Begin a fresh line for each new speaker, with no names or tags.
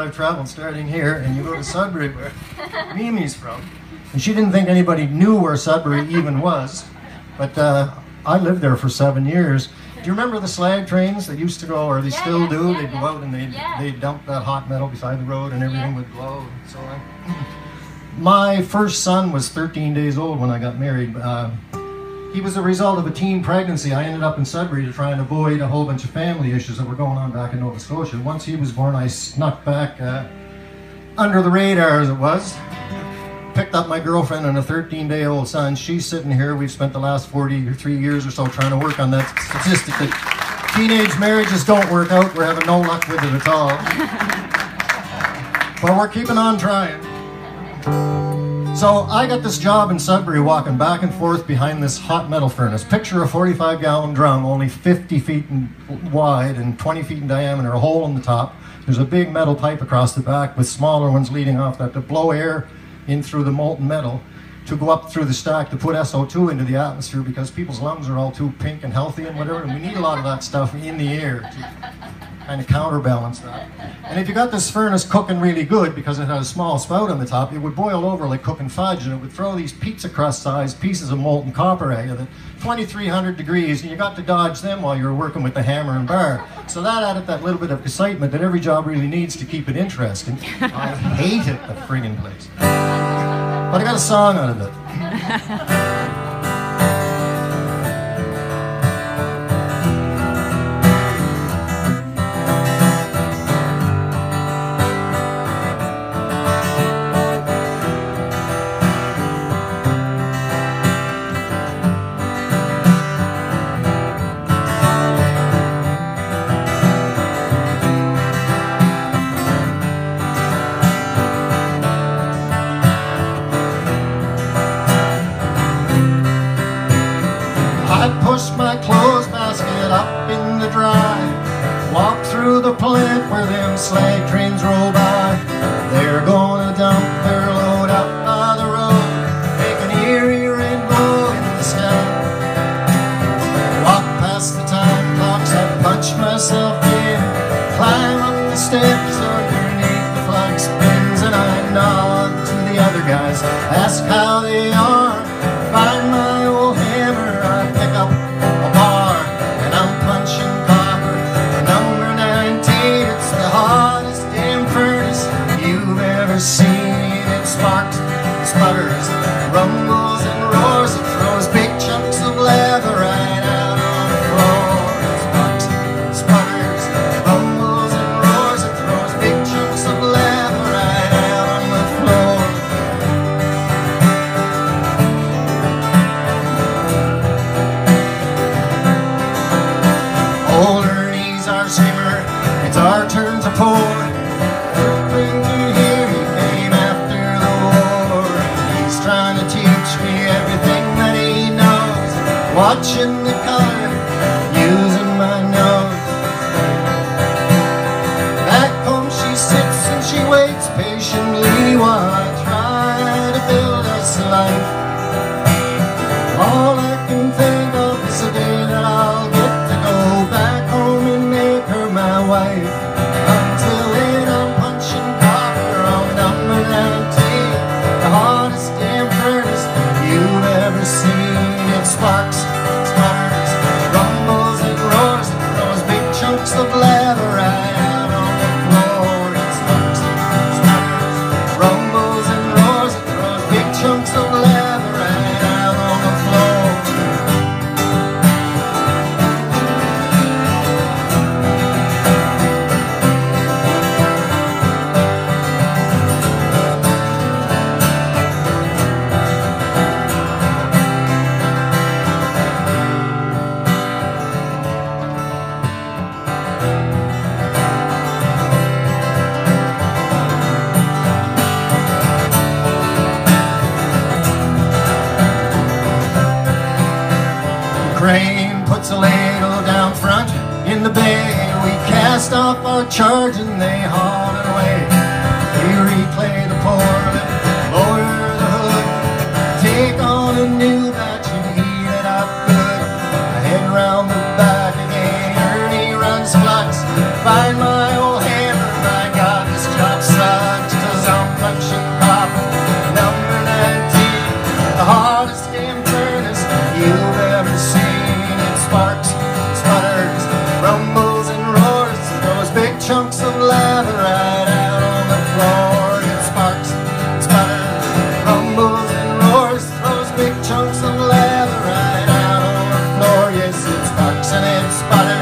I've traveled starting here, and you go to Sudbury, where Mimi's from. And she didn't think anybody knew where Sudbury even was. But I lived there for 7 years. Do you remember the slag trains that used to go, or they still do? They'd go out and they'd dump that hot metal beside the road and everything would glow and so on. My first son was 13 days old when I got married. He was a result of a teen pregnancy. I ended up in Sudbury to try and avoid a whole bunch of family issues that were going on back in Nova Scotia. Once he was born, I snuck back under the radar, as it was. Picked up my girlfriend and a 13-day-old son. She's sitting here. We've spent the last 43 years or so trying to work on that statistic that teenage marriages don't work out. We're having no luck with it at all. But we're keeping on trying. So I got this job in Sudbury walking back and forth behind this hot metal furnace. Picture a 45-gallon drum, only 50 feet wide and 20 feet in diameter, a hole in the top. There's a big metal pipe across the back with smaller ones leading off that to blow air in through the molten metal to go up through the stack to put SO2 into the atmosphere because people's lungs are all too pink and healthy and whatever, and we need a lot of that stuff in the air to kind of counterbalance that. And if you got this furnace cooking really good, because it had a small spout on the top, it would boil over like cooking fudge, and it would throw these pizza crust sized pieces of molten copper at you at 2,300 degrees, and you got to dodge them while you were working with the hammer and bar. So that added that little bit of excitement that every job really needs to keep it interesting. I hated the friggin' place. But I got a song out of it. Push my clothes basket up in the drive, walk through the plant where them slag trains roll by. They're gonna dump their load up by the road, make an eerie rainbow in the sky. Walk past the time clocks, I punch myself in, climb up the steps underneath the flag spins, and I nod to the other guys, ask how they are, find my old hammer, I pick up a bar, and I'm punching copper. Number 19, it's the hottest damn furnace you've ever seen. It sparks, sputters, rumbles and roars. It throws big chunks of lava right out on the floor. It sparks, sputters, rumbles and roars. It throws big chunks of lava right out on the floor. Old Ernie's our skimmer, it's our turn to pour. Bring you here, he came after the war. He's trying to teach me everything that he knows, watching the color, using my nose. Back home she sits and she waits patiently while I try to build us a life. All I can think of is the day that I'll get to go back home and make her my wife. Until then I'm punching copper on number 19, the hottest damn furnace you've ever seen. It sparks, sputters, rumbles and roars, it throws big chunks of lava right out on the floor. It sparks, sputters, rumbles and roars, it throws big chunks of lava right out on the floor. Crane puts a ladle down front in the bay. We cast off our charge and they haul it away. We reclay the pour, lower the hood, take on a new batch and heat it up good. I head round the back again, Ernie runs flux, find my old hammer, my God, this job's chunks of lava right out on the floor. It sparks, sputters, rumbles and roars, throws big chunks of lava right out on the floor. Yes, it sparks and it sputters.